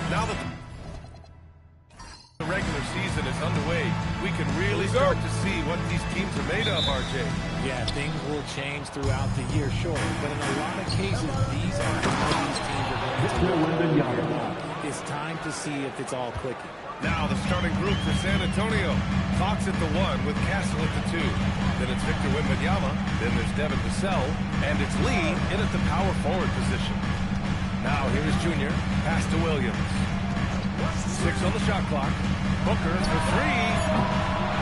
Now that the regular season is underway, we can really start to see what these teams are made of, RJ. Yeah, things will change throughout the year, sure. But in a lot of cases, these aren't how these teams are going to look. It's time to see if it's all clicking. Now the starting group for San Antonio. Fox at the 1 with Castle at the 2. Then it's Victor Wembanyama. Then there's Devin Vassell. And it's Lee in at the power forward position. Now here's Junior. Pass to Williams. 6 on the shot clock. Booker for 3.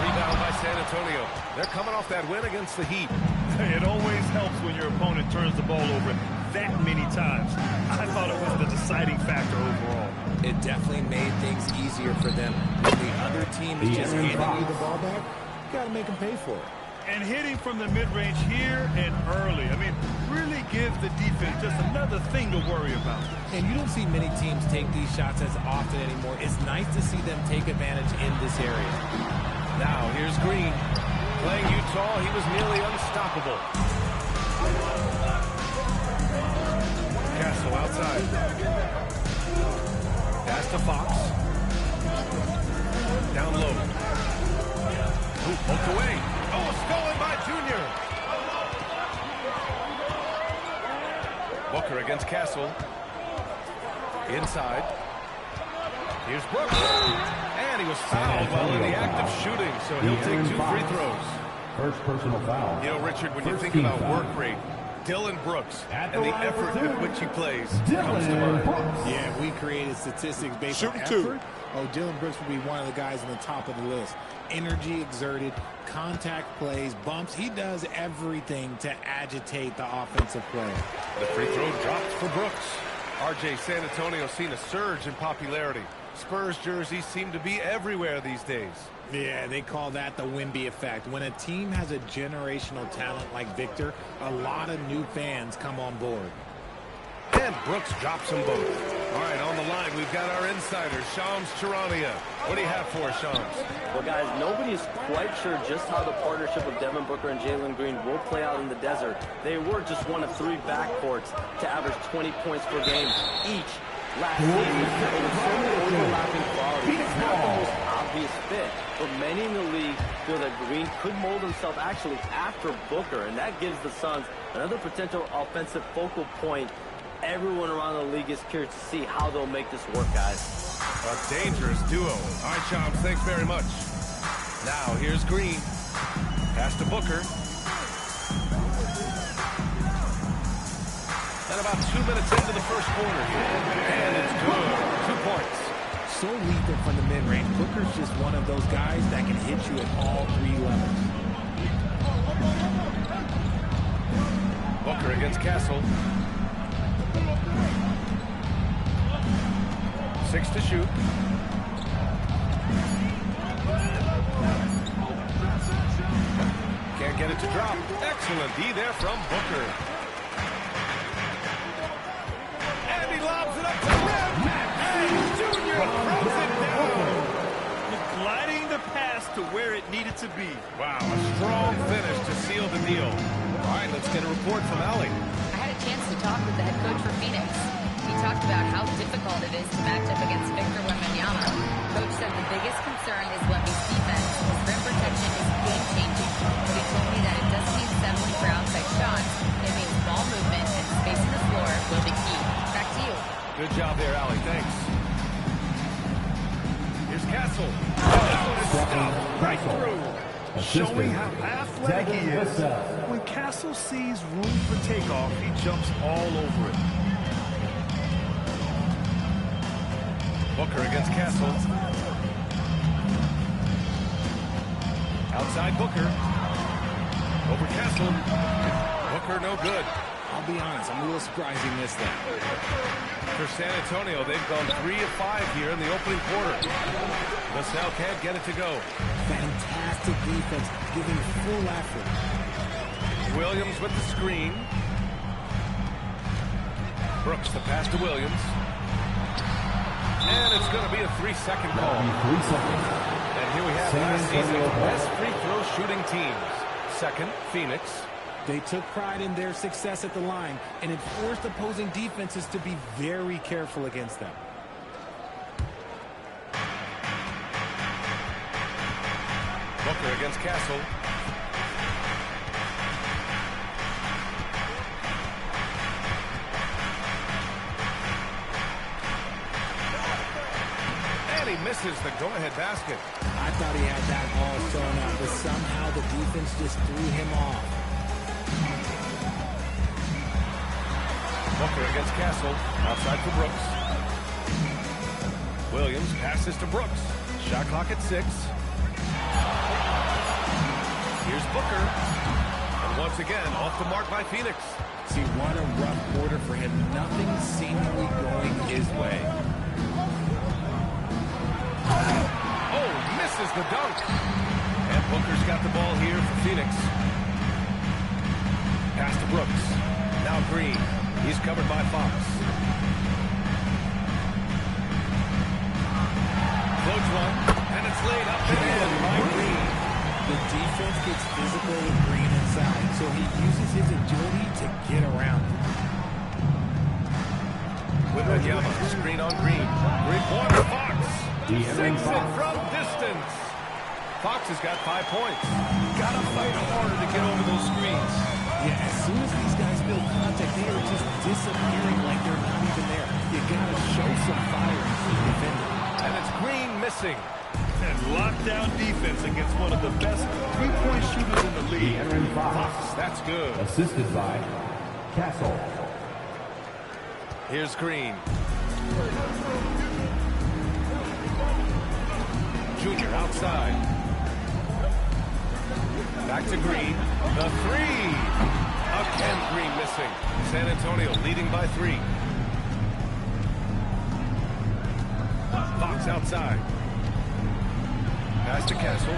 Rebound by San Antonio. They're coming off that win against the Heat. It always helps when your opponent turns the ball over that many times. I thought it was the deciding factor overall. It definitely made things easier for them. When the other team is just handing you the ball back, you got to make them pay for it. And hitting from the mid-range here and early. I mean, really gives the defense just another thing to worry about. And you don't see many teams take these shots as often anymore. It's nice to see them take advantage in this area. Now here's Green. Playing Utah, he was nearly unstoppable. Castle outside. Pass to Fox. Down low. Poked away. Oh, stolen by Junior. Booker against Castle. Inside. Here's Brooks. And he was fouled while in the act of shooting, so he'll take 2 free throws. First personal foul. You know, Richard, when you think about work rate, Dillon Brooks and the effort with which he plays comes to mind. Yeah, we created statistics based on effort. Oh, Dillon Brooks would be one of the guys on the top of the list. Energy exerted, contact plays, bumps. He does everything to agitate the offensive play. The free throw dropped for Brooks. RJ, San Antonio seen a surge in popularity. Spurs jerseys seem to be everywhere these days. Yeah, they call that the Wemby effect. When a team has a generational talent like Victor, a lot of new fans come on board. And Brooks drops them both. All right, on the line, we've got our insider, Shams Charania. What do you have for us, Shams? Well, guys, nobody is quite sure just how the partnership of Devin Booker and Jalen Green will play out in the desert. They were just one of 3 backcourts to average 20 points per game each last season. There were so many overlapping qualities. It's not the most obvious fit, but many in the league feel that Green could mold himself actually after Booker, and that gives the Suns another potential offensive focal point. Everyone around the league is curious to see how they'll make this work, guys. A dangerous duo. All right, Shams, thanks very much. Now, here's Green. Pass to Booker. And about 2 minutes into the first quarter here. And it's good. 2 points. So lethal from the mid-range. Booker's just one of those guys that can hit you at all 3 levels. Booker against Castle. 6 to shoot. Can't get it to drop. Excellent D there from Booker. And he lobs it up to rim. And Junior throws it down. Gliding the pass to where it needed to be. Wow, a strong finish to seal the deal. All right, let's get a report from Allie. I had a chance to talk with the head coach for Phoenix. He talked about how difficult it is to match up against Victor Wembanyama. Coach said the biggest concern is Wemby's defense. His rim protection is game-changing. But he told me that it doesn't mean settling for outside shots. It means ball movement and spacing the floor will be key. Back to you. Good job there, Allie. Thanks. Here's Castle. Stuff right through. Showing how athletic he is. When Castle sees room for takeoff, he jumps all over it. Booker against Castle. Outside Booker. Over Castle. Booker no good. I'll be honest, I'm a little surprised he missed that. For San Antonio, they've gone 3 of 5 here in the opening quarter. LaSalle can't get it to go. Fantastic defense, giving full effort. Williams with the screen. Brooks the pass to Williams. And it's going to be a 3-second call. 3 seconds. And here we have last season's best free throw shooting teams. Second, Phoenix. They took pride in their success at the line, and it forced opposing defenses to be very careful against them. Booker against Castle. And he misses the go-ahead basket. I thought he had that ball thrown out, but somehow the defense just threw him off. Booker against Castle. Outside for Brooks. Williams passes to Brooks. Shot clock at 6. Here's Booker. And once again, off the mark by Phoenix. See, what a rough quarter for him. Nothing seemingly going his way. Oh, misses the dunk. And Booker's got the ball here for Phoenix. Pass to Brooks. Now Green. He's covered by Fox. Floats one, and it's laid up and in by Green. The defense gets physical with Green inside, so he uses his agility to get around it. Wembanyama, screen on Green. Three-pointer, Fox. Sinks it from distance. Fox has got 5 points. Gotta fight harder to get over those screens. Yeah, as soon as these guys build contact, they are just disappearing like they're not even there. You gotta show some fire and keep defending. And it's Green missing. And lockdown defense against one of the best three-point shooters in the league. Aaron Fox. That's good. Assisted by Castle. Here's Green. Junior outside. Back to Green. The three. Again, Green missing. San Antonio leading by 3. Fox outside. Pass to Castle.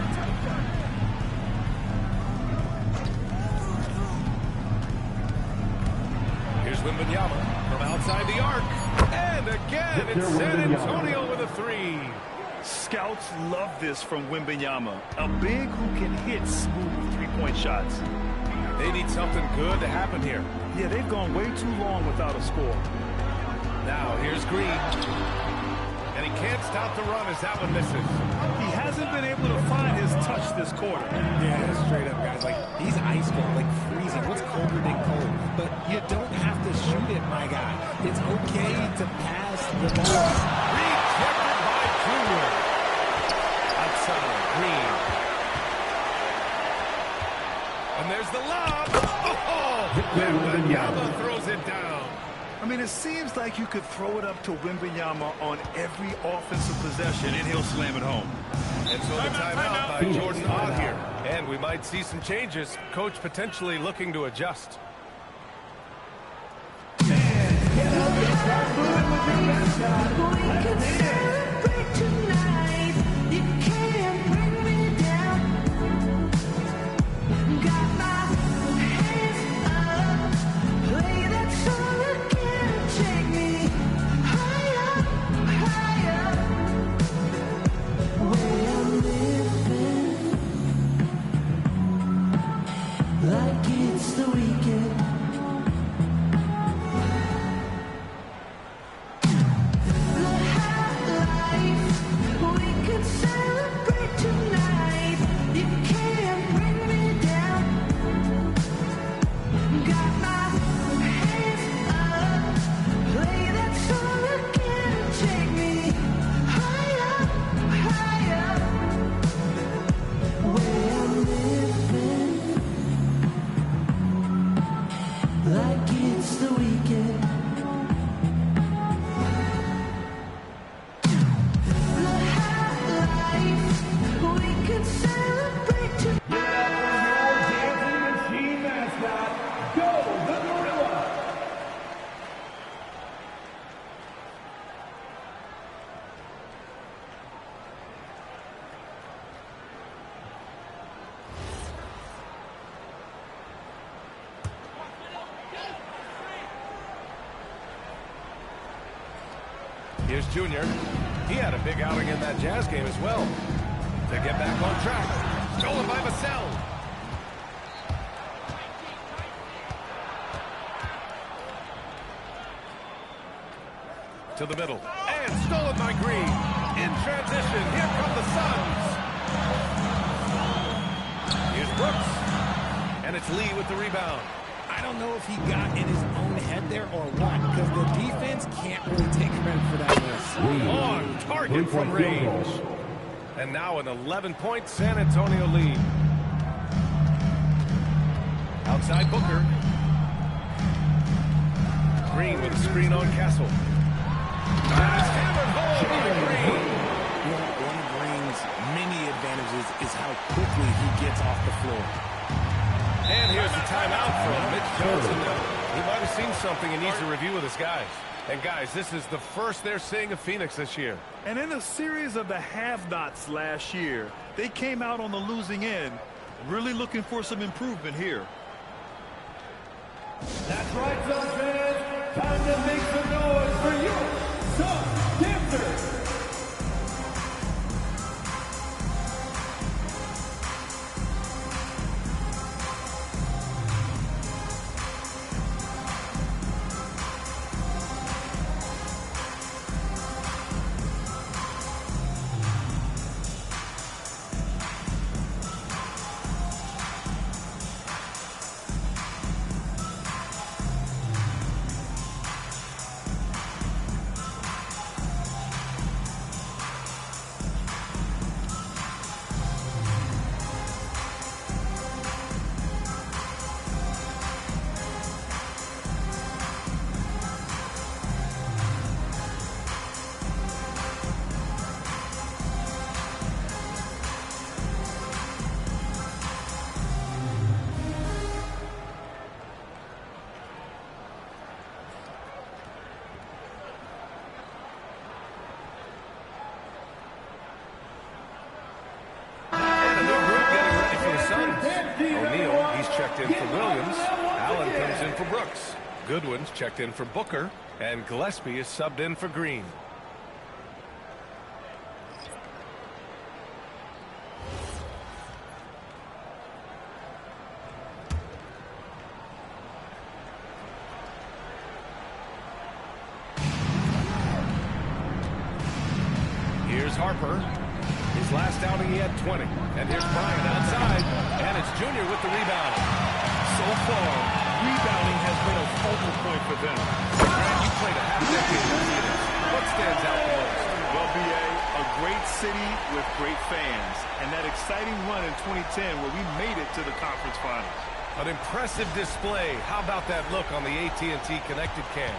Here's Wembanyama from outside the arc. And again, it's San Antonio with a 3. Scouts love this from Wembanyama. A big who can hit smooth three-point shots. They need something good to happen here. Yeah, they've gone way too long without a score. Now, here's Green. And he can't stop the run as that one misses. He hasn't been able to find his touch this quarter. Yeah, straight up, guys. Like, he's ice cold, like freezing. What's colder than cold? But you don't have to shoot it, my guy. It's okay to pass the ball. Rejected by Junior. Outside, Green. And there's the lob. Oh! Wembanyama throws it down. I mean, it seems like you could throw it up to Wembanyama on every offensive possession, and he'll slam it home. And so the timeout by Jordan Ott here. And we might see some changes. Coach potentially looking to adjust. Like it's the weekend. Here's Junior. He had a big outing in that Jazz game as well. To get back on track. Stolen by Vassell. To the middle. And stolen by Green. In transition. Here come the Suns. Brooks. And it's Lee with the rebound. I don't know if he got in his own head there or what, because the defense can't really take credit for that miss. On target from range. And now an 11-point San Antonio lead. Outside Booker. Green with a screen on Castle. And it's hammered home by Green. You know, one of Green's many advantages is how quickly he gets off the floor. And here's the timeout from Mitch Johnson. He might have seen something and needs a review with his guys. And guys, this is the first they're seeing of Phoenix this year. And in a series of the have-nots last year, they came out on the losing end, really looking for some improvement here. That's right, Suns fans. Time to make some noise for your Suns Dancers. Checked in for Williams. Allen comes in for Brooks. Goodwin's checked in for Booker. And Gillespie is subbed in for Green. Here's Harper. His last outing, he had 20. And here's Bryant outside. And it's Junior with the rebound. So far, rebounding has been a focal point for them. And you played a half-decade in Phoenix. What stands out the most? Well, B.A., a great city with great fans. And that exciting run in 2010 where we made it to the conference finals. An impressive display. How about that look on the AT&T connected cam?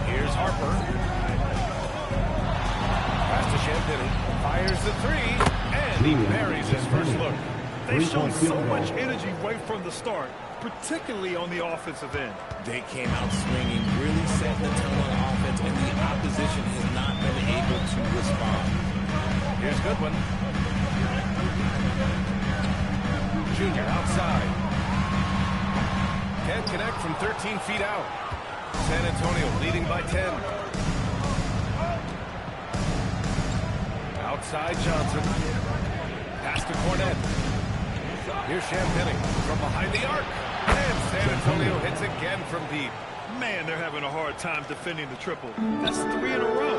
Here's Harper. Pass to Champagnie. Fires the three. And he buries his first look. They showed so much energy right from the start, particularly on the offensive end. They came out swinging, really setting the tone on offense, and the opposition has not been able to respond. Here's Goodwin. Junior outside. Can't connect from 13 feet out. San Antonio leading by 10. Outside Johnson. Pass to Cornette. Here's Champagnie from behind the arc. And San Antonio hits again from deep. Man, they're having a hard time defending the triple. That's 3 in a row.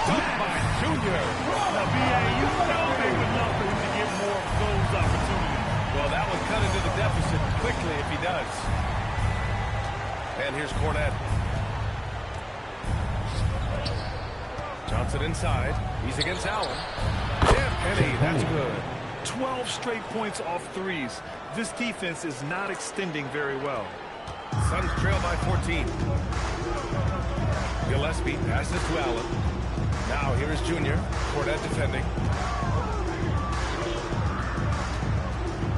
Dunk by Junior. Now, B.A., you know they would love for him to get more of those opportunities. Well, that would cut into the deficit quickly if he does. And here's Cornette. Johnson inside. He's against Allen. Champagnie, that's good. 12 straight points off threes. This defense is not extending very well. Suns trail by 14. Gillespie passes to Allen. Now here is Junior. Cornette defending.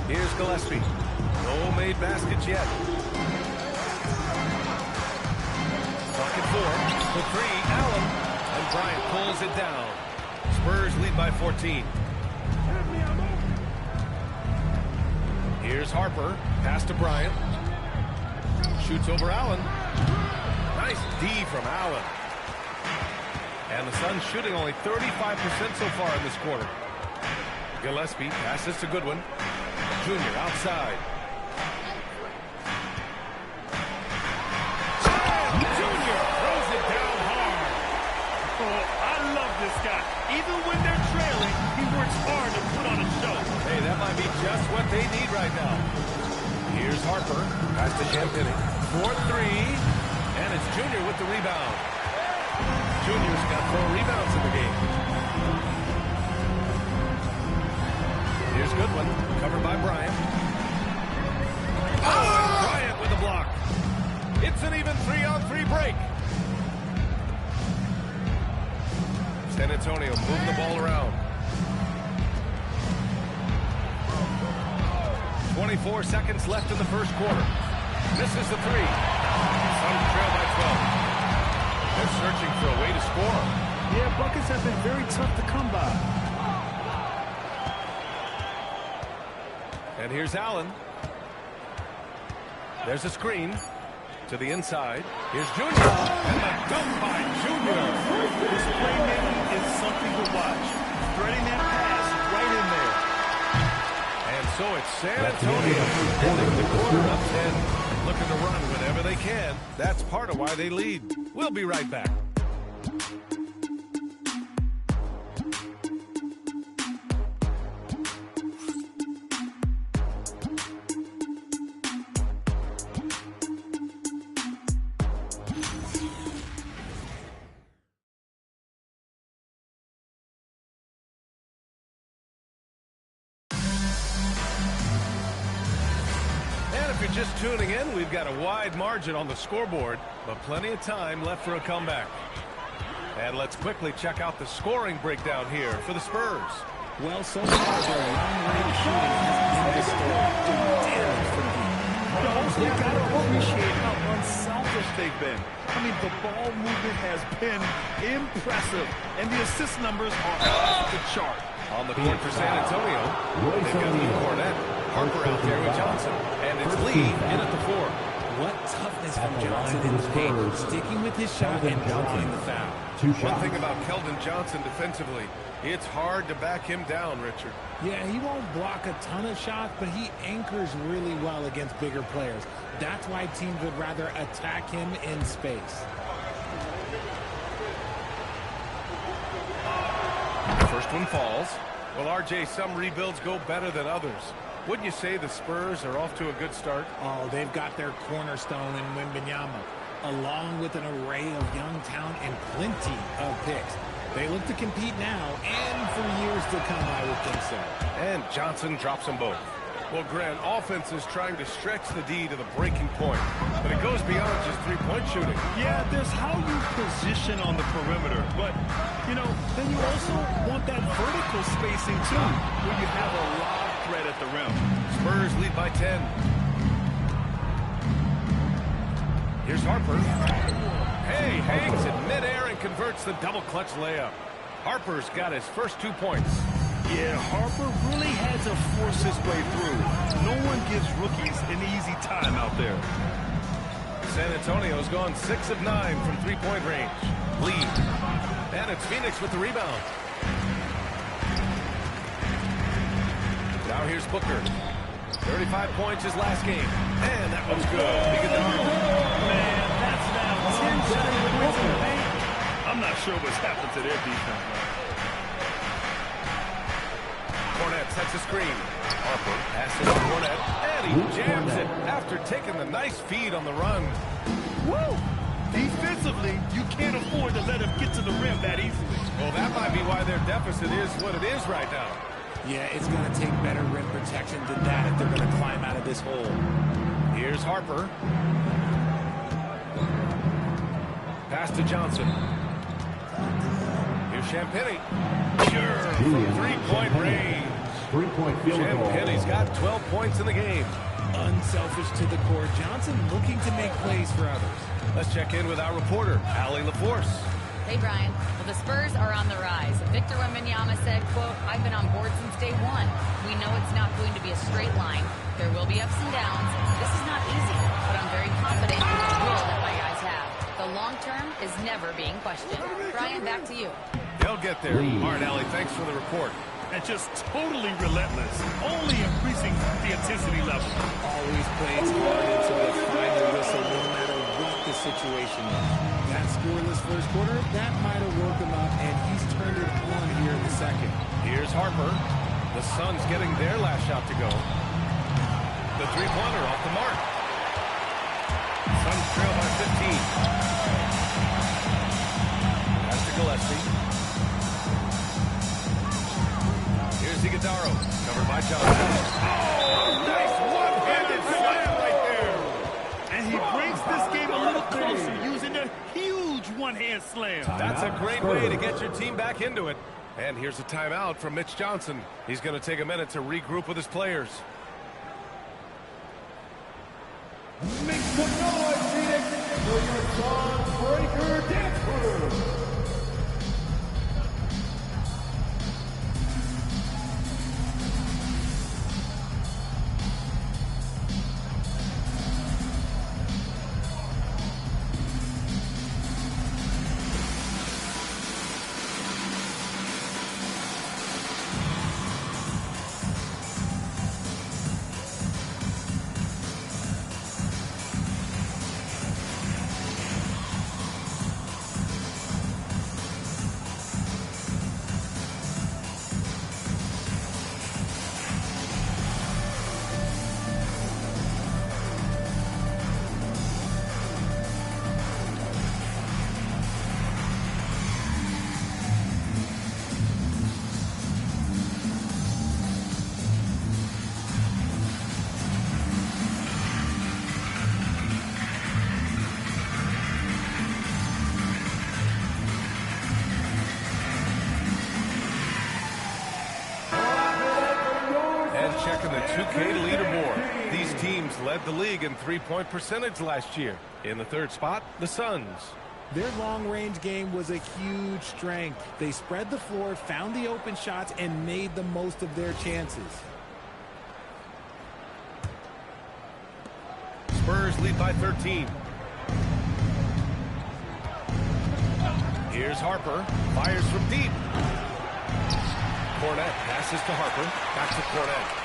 Here's Gillespie. No made baskets yet. Pocket 4. The 3. Allen. And Bryant pulls it down. Spurs lead by 14. Here's Harper. Pass to Bryant. Shoots over Allen. Nice D from Allen. And the Suns shooting only 35% so far in this quarter. Gillespie passes to Goodwin. Junior outside. This guy, even when they're trailing, right now. Here's Harper. Pass to Champagnie. 4-3. And it's Junior with the rebound. Junior's got 4 rebounds in the game. Here's Goodwin. Covered by Bryant. Oh, and Bryant with a block. It's an even 3-on-3 break. San Antonio moving the ball around. 24 seconds left in the first quarter. Misses the 3. Suns trail by 12. They're searching for a way to score. Yeah, buckets have been very tough to come by. And here's Allen. There's a screen to the inside. Here's Junior. And the dunk by Junior. This playmaking is something to watch. Threading that pass right in there. And so it's San Antonio ending the quarter up 10. Looking to run whenever they can. That's part of why they lead. We'll be right back. If you're just tuning in, we've got a wide margin on the scoreboard, but plenty of time left for a comeback. And let's quickly check out the scoring breakdown here for the Spurs. Well, so far, their long-range shooting has been the story. Doing damage for the team. But also, you got to appreciate how unselfish they've been. I mean, the ball movement has been impressive, and the assist numbers are off the chart. On the court for San Antonio, they've got Lee Cornett, Harper out there with Johnson, and it's Lee in at the 4. What toughness from Johnson in the paint, sticking with his shot and drawing the foul. One thing about Keldon Johnson defensively, it's hard to back him down, Richard. Yeah, he won't block a ton of shots, but he anchors really well against bigger players. That's why teams would rather attack him in space. First one falls. Well, RJ, some rebuilds go better than others. Wouldn't you say the Spurs are off to a good start? Oh, they've got their cornerstone in Wembanyama, along with an array of young talent and plenty of picks. They look to compete now and for years to come, I would think so. And Johnson drops them both. Well, Grant, offense is trying to stretch the D to the breaking point, but it goes beyond just three-point shooting. Yeah, there's how you position on the perimeter, but, you know, then you also want that vertical spacing, too, where you have a lot of threat at the rim. Spurs lead by 10. Here's Harper. Hey, hangs in midair and converts the double-clutch layup. Harper's got his first 2 points. Yeah, Harper really had to force his way through. No one gives rookies an easy time out there. San Antonio's gone 6 of 9 from three-point range. Lead. And it's Phoenix with the rebound. Now here's Booker. 35 points his last game. And that one's good. Man, that's now 10 straight points in the paint. I'm not sure what's happened to their defense. Cornett sets a screen. Harper passes to Cornett, and he jams it after taking the nice feed on the run. Woo! Defensively, you can't afford to let him get to the rim that easily. Well, that might be why their deficit is what it is right now. Yeah, it's going to take better rim protection than that if they're going to climb out of this hole. Here's Harper. Pass to Johnson. Here's Champagnie. Sure, from three-point range. Three-point field goal. Champagnie's got 12 points in the game. Unselfish to the core. Johnson looking to make plays for others. Let's check in with our reporter, Allie LaForce. Hey, Brian. Well, the Spurs are on the rise. Victor Wembanyama said, quote, "I've been on board since day one. We know it's not going to be a straight line. There will be ups and downs. This is not easy, but I'm very confident in the will that my guys have. The long term is never being questioned." Brian, back to you. They'll get there. All right, Allie, thanks for the report. And just totally relentless, only increasing the intensity level. Always plays hard until the final whistle, no matter what the situation is. That scoreless first quarter, that might have woke him up, and he's turned it on here in the second. Here's Harper. The Suns getting their last shot to go. The three-pointer off the mark. Suns trail by 15. Pass to Gillespie. Here's Iguodala, covered by Johnson. Oh, nice one-handed slam right there. And he brings this game a little closer using a huge one-hand slam. That's a great way to get your team back into it. And here's a timeout from Mitch Johnson. He's going to take a minute to regroup with his players. Make some noise, Phoenix, for your Song Breaker Dance Crew. Checking the 2K leaderboard. These teams led the league in three-point percentage last year. In the third spot, the Suns. Their long-range game was a huge strength. They spread the floor, found the open shots, and made the most of their chances. Spurs lead by 13. Here's Harper. Fires from deep. Kornet passes to Harper. Back to Kornet.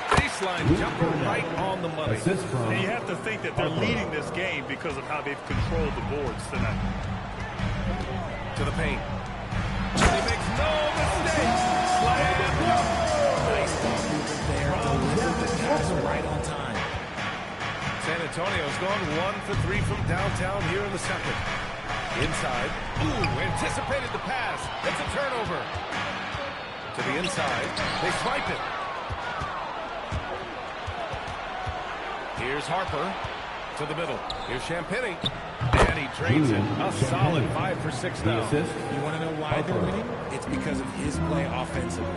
Baseline jumper right on the money. And you have to think that they're leading this game because of how they've controlled the boards tonight. To the paint. And he makes no mistake. Slam. Nice ball movement there. Delivered the pass right on time. San Antonio's gone 1 for 3 from downtown here in the second. Inside. Ooh, anticipated the pass. It's a turnover. To the inside. They swipe it. Here's Harper to the middle. Here's Champagnie. And he drains it. A solid 5 for 6 now. You want to know why they're winning? It's because of his play offensively.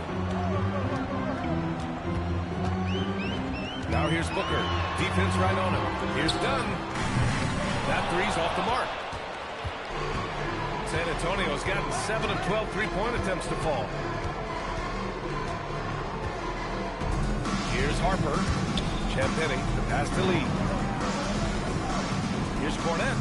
Now here's Booker. Defense right on him. Here's Dunn. That three's off the mark. San Antonio's gotten 7 of 12 three-point attempts to fall. Here's Harper. Champagnie, the pass to Lee. Here's Kornet.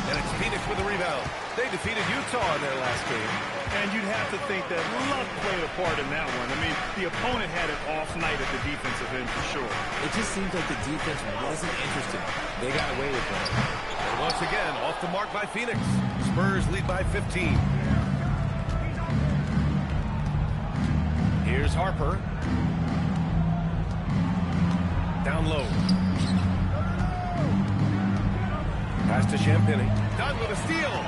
And it's Phoenix with the rebound. They defeated Utah in their last game. And you'd have to think that luck played a part in that one. I mean, the opponent had an off night at the defensive end for sure. It just seems like the defense wasn't interested. They got away with it. And once again, off the mark by Phoenix. Spurs lead by 15. Here's Harper. Down low. Pass to Champagnie. Done with a steal.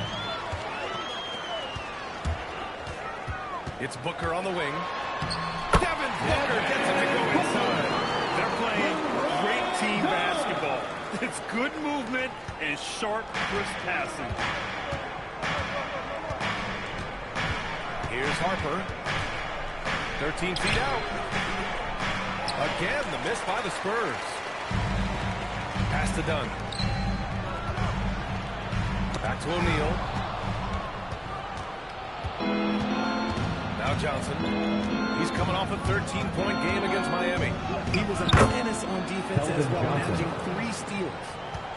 It's Booker on the wing. Devin Booker gets it to go inside. They're playing great team basketball. It's good movement and sharp, crisp passing. Here's Harper. 13 feet out. Again, the miss by the Spurs. Pass to Dunn. Back to O'Neal. Now Johnson. He's coming off a 13-point game against Miami. He was a menace on defense as well, managing 3 steals.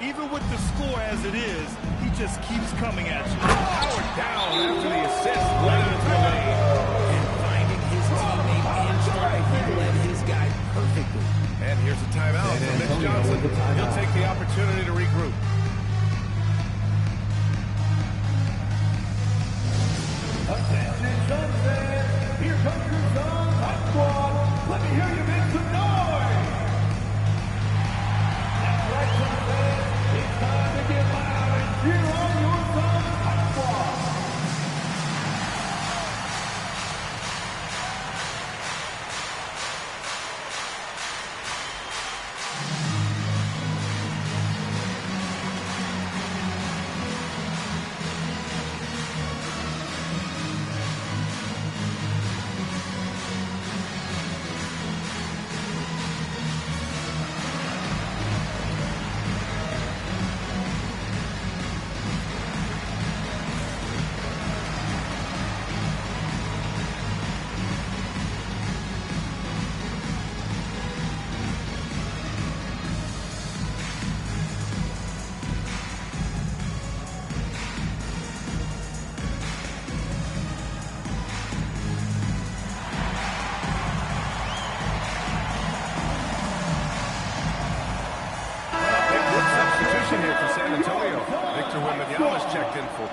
Even with the score as it is, he just keeps coming at you. Howard down after the assist. Led into the lane. And finding his teammate and stride, he led his guy perfectly. And here's a timeout from Mitch Johnson. He'll take the opportunity to regroup. Attention, Suns fans. Here comes your Suns hot squad. Let me hear you make some noise.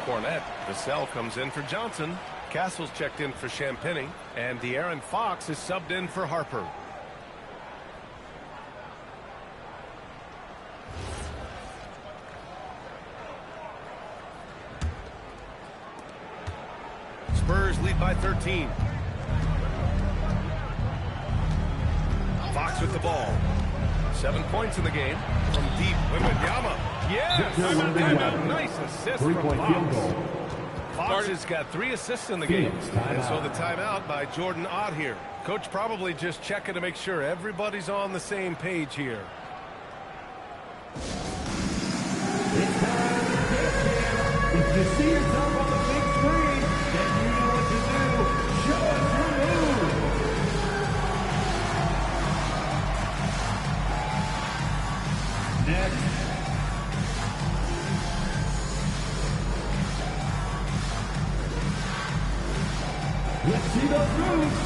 Cornette. Vassell comes in for Johnson. Castle's checked in for Champagny. And De'Aaron Fox is subbed in for Harper. Spurs lead by 13. Fox with the ball. 7 points in the game from deep. Wembanyama. Yes! Nice assist from Fox. Fox has got 3 assists in the game. And so the timeout by Jordan Ott here. Coach probably just checking to make sure everybody's on the same page here. If you see yourself on the big screen, then you know what to do. Show us your move. Next. Let's see those moves.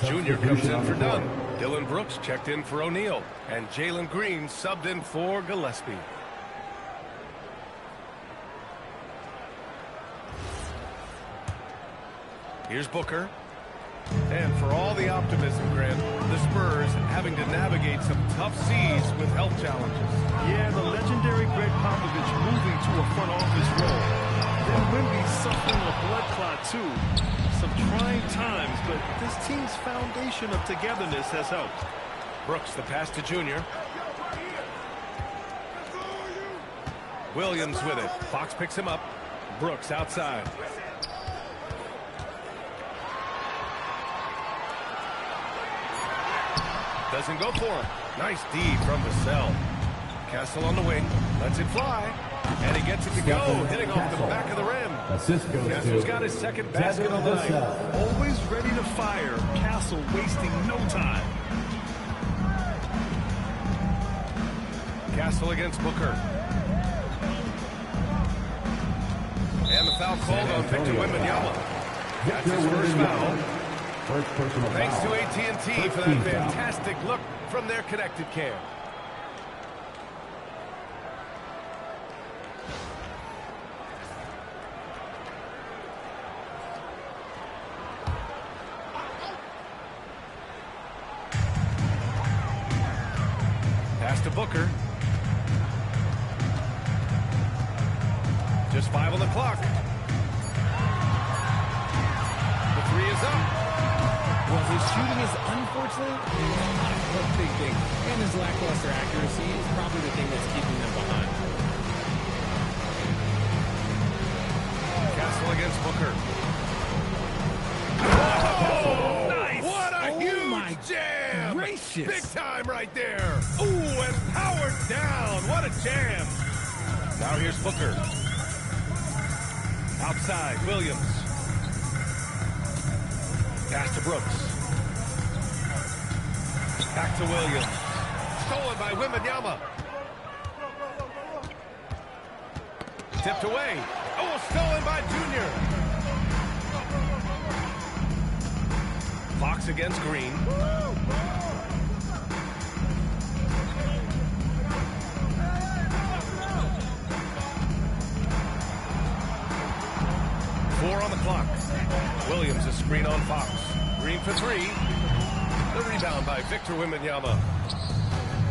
Junior comes in for Dunn. Dylan Brooks checked in for O'Neal. And Jalen Green subbed in for Gillespie. Here's Booker. And for all the optimism, Grant, the Spurs having to navigate some tough seas with health challenges. Yeah, the legendary Greg Popovich moving to a front office role. Then Wemby suffering a blood clot, too. Some trying times, but this team's foundation of togetherness has helped. Brooks, the pass to Junior. Williams with it. Fox picks him up. Brooks outside. Doesn't go for him. Nice D from Vassell. Castle on the wing. Lets it fly. And he gets it to go. Hitting off the back of the rim. Assist goes Castle's got his second basket on the night. Always ready to fire. Castle wasting no time. Castle against Booker. And the foul called on Victor Wembanyama. That's his first foul. Thanks to AT&T for that fantastic look from their connected cam. Pass to Booker. Just 5 on the clock. The 3 is up. Well, his shooting is unfortunately not a big thing. And his lackluster accuracy is probably the thing that's keeping them behind. Castle against Booker. Oh, nice! What a huge jam! Gracious. Big time right there. Ooh, and powered down. What a jam. Now here's Booker. Outside, Williams. Pass to Brooks. Back to Williams. Stolen by Wembanyama. Tipped away. Oh, stolen by Junior. Fox against Green. Four on the clock. Williams a screen on Fox. Green for 3. The rebound by Victor Wembanyama.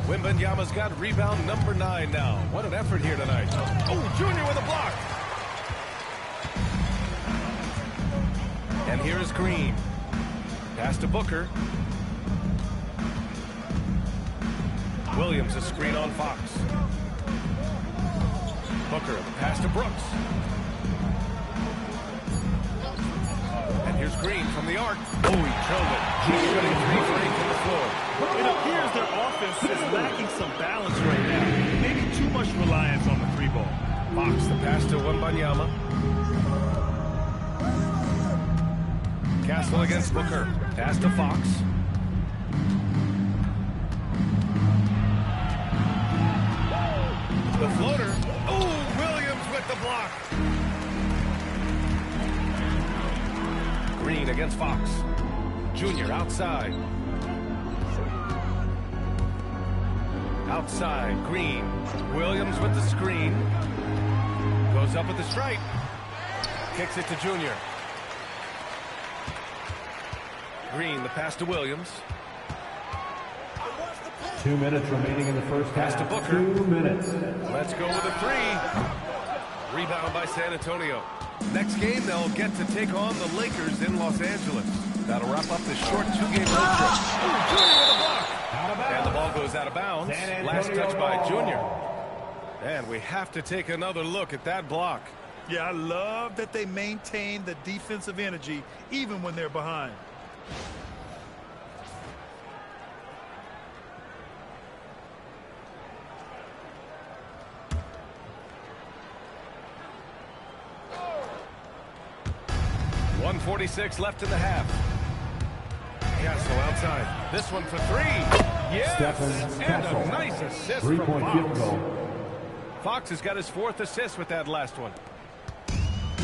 Wembanyama's got rebound number 9 now. What an effort here tonight. Oh, Junior with a block. And here is Green. Pass to Booker. Williams a screen on Fox. Booker, the pass to Brooks. And here's Green from the arc. Oh, he drilled it. He's shooting 3 for 8 from the floor. It appears their offense is lacking some balance right now. Maybe too much reliance on the 3-ball. Fox, the pass to Wembanyama. Castle against Booker. Pass to Fox. The floater. Oh, Williams with the block. Green against Fox. Junior outside. Outside, Green. Williams with the screen. Goes up with the strike. Kicks it to Junior. Green, the pass to Williams. 2 minutes remaining in the first Pass half. to Booker. 2 minutes. Let's go with a 3. Rebound by San Antonio. Next game, they'll get to take on the Lakers in Los Angeles. That'll wrap up this short 2-game road trip. Ooh, Junior with a block. And the ball goes out of bounds. Last touch by Junior. And we have to take another look at that block. Yeah, I love that they maintain the defensive energy even when they're behind. .146 left in the half. Castle outside. This one for 3. Yes! Stephen And Castle. a nice assist from 3-point field Fox. goal. Fox has got his 4th assist with that last one.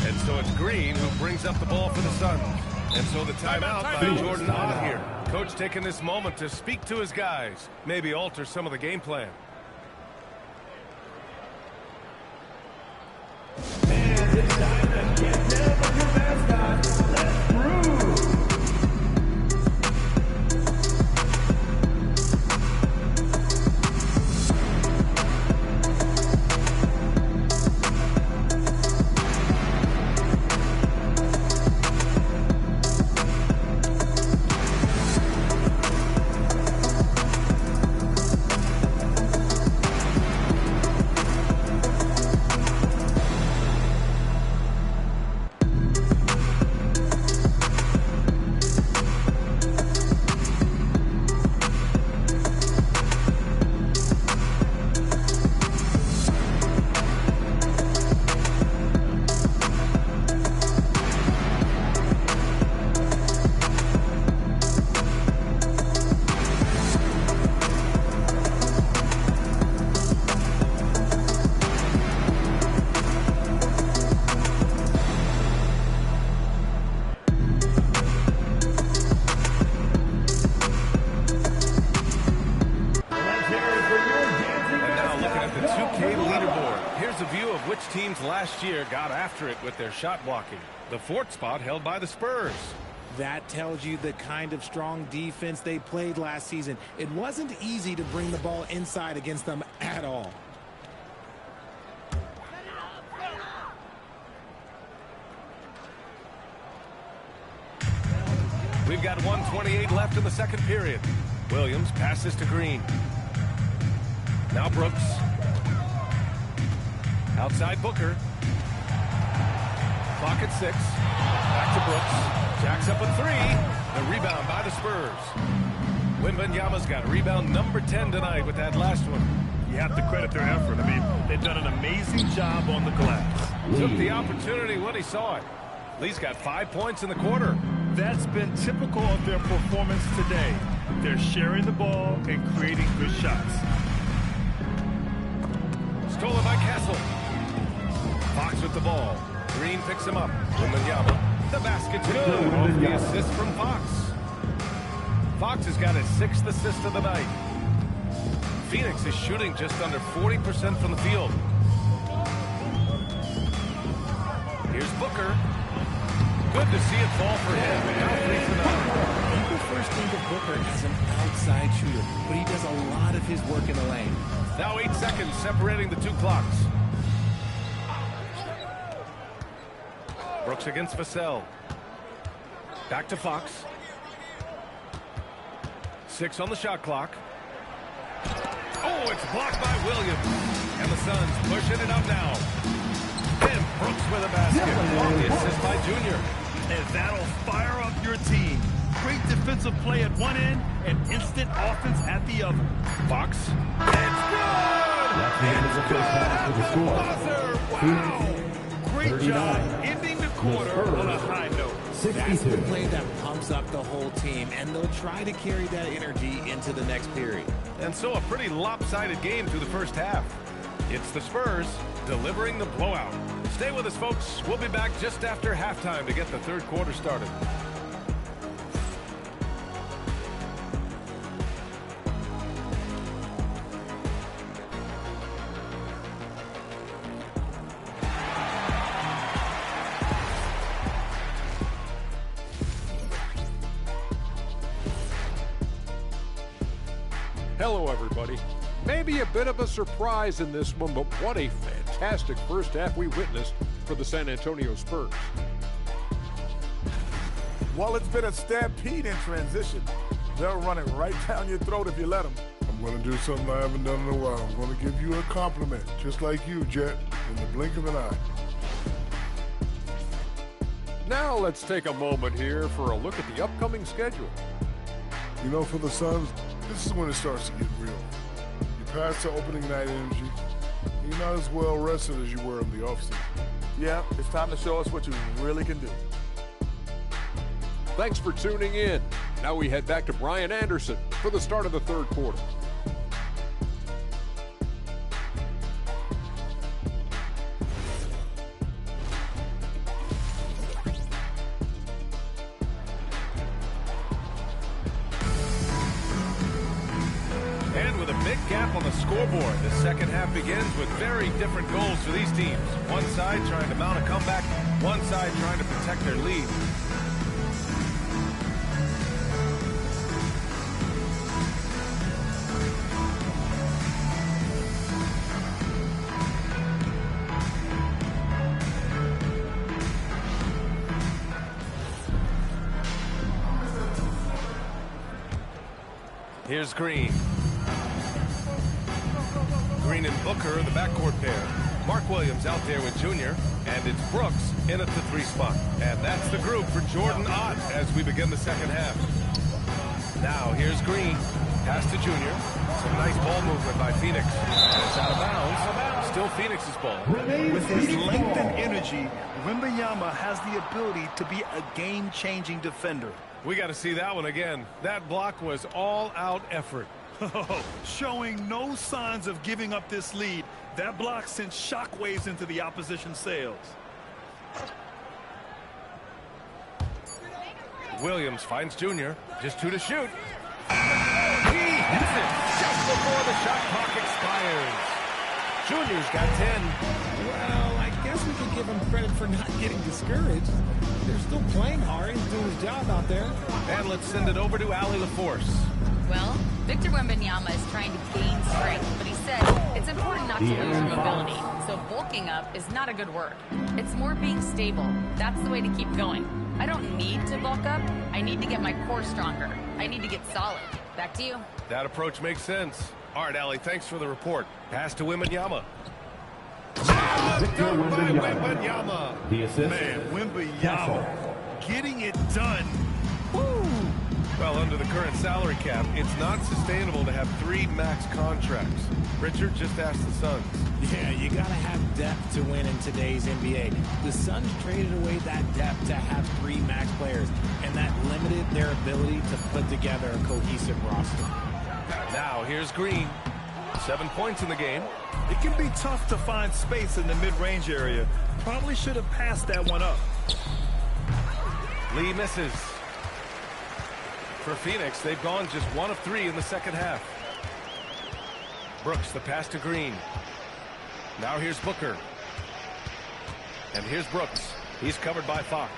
And so it's Green who brings up the ball for the Suns. And so the timeout by Jordan Ott here. Coach taking this moment to speak to his guys. Maybe alter some of the game plan. And it's time to get down with your mascot. Let's groove. Teams last year got after it with their shot blocking. The 4th spot held by the Spurs. That tells you the kind of strong defense they played last season. It wasn't easy to bring the ball inside against them at all. We've got 1:28 left in the second period. Williams passes to Green. Now Brooks. Outside Booker. Clock at 6. Back to Brooks. Jacks up a 3. The rebound by the Spurs. Wembanyama's got rebound number 10 tonight with that last one. You have to credit their effort. I mean, they've done an amazing job on the glass. Took the opportunity when he saw it. Lee's got 5 points in the quarter. That's been typical of their performance today. They're sharing the ball and creating good shots. Stolen by Castle. Fox with the ball. Green picks him up. Wembanyama. The basket's good. Off the assist from Fox. Fox has got his 6th assist of the night. Phoenix is shooting just under 40% from the field. Here's Booker. Good to see it fall for him. Now 3 for 9. People first think of Booker as an outside shooter, but he does a lot of his work in the lane. Now 8 seconds separating the 2 clocks. Brooks against Vassell. Back to Fox. 6 on the shot clock. Oh, it's blocked by Williams. And the Suns pushing it up now. And Brooks with a basket. On the assist by Junior. And that'll fire up your team. Great defensive play at one end and instant offense at the other. Fox. It's good! That's the end of the first half with the score. Wow! Great job ending the quarter on a high note. That's the play that pumps up the whole team, and they'll try to carry that energy into the next period. And so a pretty lopsided game through the first half. It's the Spurs delivering the blowout. Stay with us, folks. We'll be back just after halftime to get the third quarter started. Hello, everybody. Maybe a bit of a surprise in this one, but what a fantastic first half we witnessed for the San Antonio Spurs. Well, it's been a stampede in transition. They'll run it right down your throat if you let them. I'm going to do something I haven't done in a while. I'm going to give you a compliment, just like you, Jet, in the blink of an eye. Now let's take a moment here for a look at the upcoming schedule. You know, for the Suns, this is when it starts to get real. You pass the opening night energy. You're not as well rested as you were in the offseason. Yeah, it's time to show us what you really can do. Thanks for tuning in. Now we head back to Brian Anderson for the start of the third quarter. And with a big gap on the scoreboard, the second half begins with very different goals for these teams. One side trying to mount a comeback, one side trying to protect their lead. Here's Green. Green and Booker, the backcourt pair. Mark Williams out there with Junior. And it's Brooks in at the three spot. And that's the group for Jordan Ott as we begin the second half. Now here's Green. Pass to Junior. Some nice ball movement by Phoenix. And it's out of bounds. Still Phoenix's ball. With his length and energy, Wembanyama has the ability to be a game-changing defender. We got to see that one again. That block was all-out effort. Showing no signs of giving up this lead. That block sent shockwaves into the opposition sails. Williams finds Junior. Just two to shoot. He hits it just before the shot clock expires. Junior's got 10. Well, I guess we can give him credit for not getting discouraged. They're still playing hard. He's doing his job out there. And let's send it over to Allie LaForce. Well, Victor Wembanyama is trying to gain strength, but he said it's important not to lose your mobility. So bulking up is not a good word. It's more being stable. That's the way to keep going. I don't need to bulk up. I need to get my core stronger. I need to get solid. Back to you. That approach makes sense. All right, Allie, thanks for the report. Pass to Wembanyama. Victor Wembanyama. The assist. Man, Wembanyama getting it done. Woo! Well, under the current salary cap, it's not sustainable to have 3 max contracts. Richard just asked the Suns. Yeah, you got to have depth to win in today's NBA. The Suns traded away that depth to have 3 max players, and that limited their ability to put together a cohesive roster. Now, here's Green. 7 points in the game. It can be tough to find space in the mid-range area. Probably should have passed that one up. Lee misses. For Phoenix, they've gone just 1 of 3 in the second half. Brooks, the pass to Green. Now here's Booker. And here's Brooks. He's covered by Fox.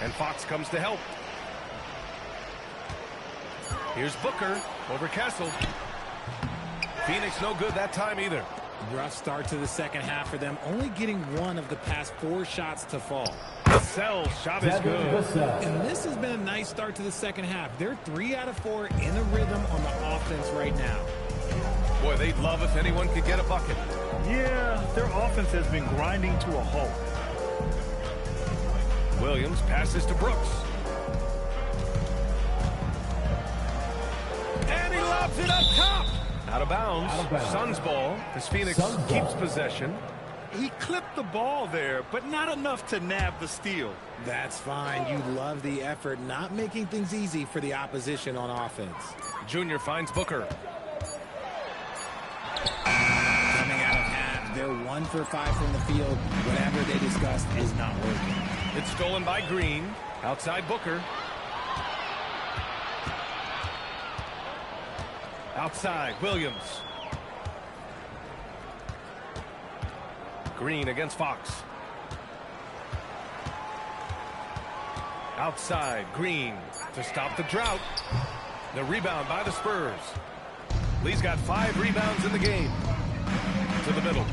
And Fox comes to help. Here's Booker over Castle. Phoenix no good that time either. Rough start to the second half for them, only getting 1 of the past 4 shots to fall. Vassell's shot is good. And this has been a nice start to the second half. They're 3 out of 4 in a rhythm on the offense right now. Boy, they'd love if anyone could get a bucket. Yeah, their offense has been grinding to a halt. Williams passes to Brooks. And he lobs it up top. Out of bounds. Suns ball as Phoenix keeps possession. He clipped the ball there, but not enough to nab the steal. That's fine. You love the effort, not making things easy for the opposition on offense. Junior finds Booker. Coming out of half, they're 1 for 5 from the field. Whatever they discussed is not working. It's stolen by Green. Outside Booker. Outside Williams. Green against Fox. Outside Green to stop the drought. The rebound by the Spurs. Lee's got 5 rebounds in the game. To the middle.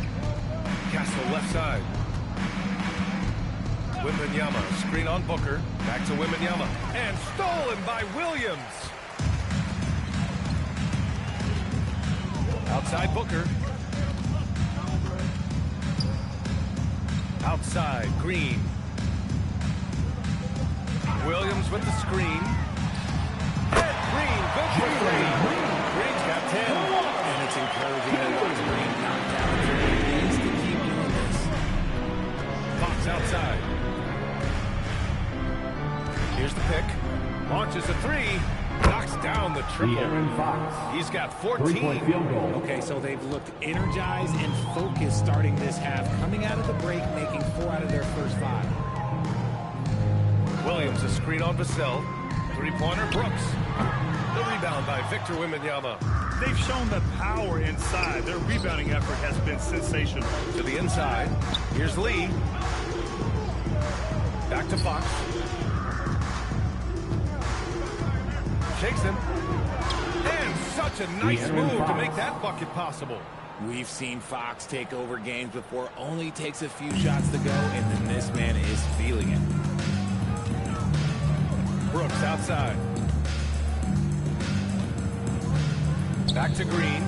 Castle left side. Wembanyama, screen on Booker. Back to Wembanyama. And stolen by Williams. Outside Booker. Outside Green. Williams with the screen. And Green, good for 3. Green's got 10. And it's encouraging to watch Green knock down 3. He needs to keep doing this. Fox outside. Here's the pick. Launches a 3. Knocks down the triple. He's got 14. Okay, so they've looked energized and focused starting this half. Coming out of the break, making 4 out of their first 5. Williams, a screen on Vassell. 3-pointer, Brooks. The rebound by Victor Wembanyama. They've shown the power inside. Their rebounding effort has been sensational. To the inside. Here's Lee. Back to Fox. Shakes him. And such a nice move to make that bucket possible. We've seen Fox take over games before. Only takes a few shots to go, and then this man is feeling it. Brooks outside. Back to Green.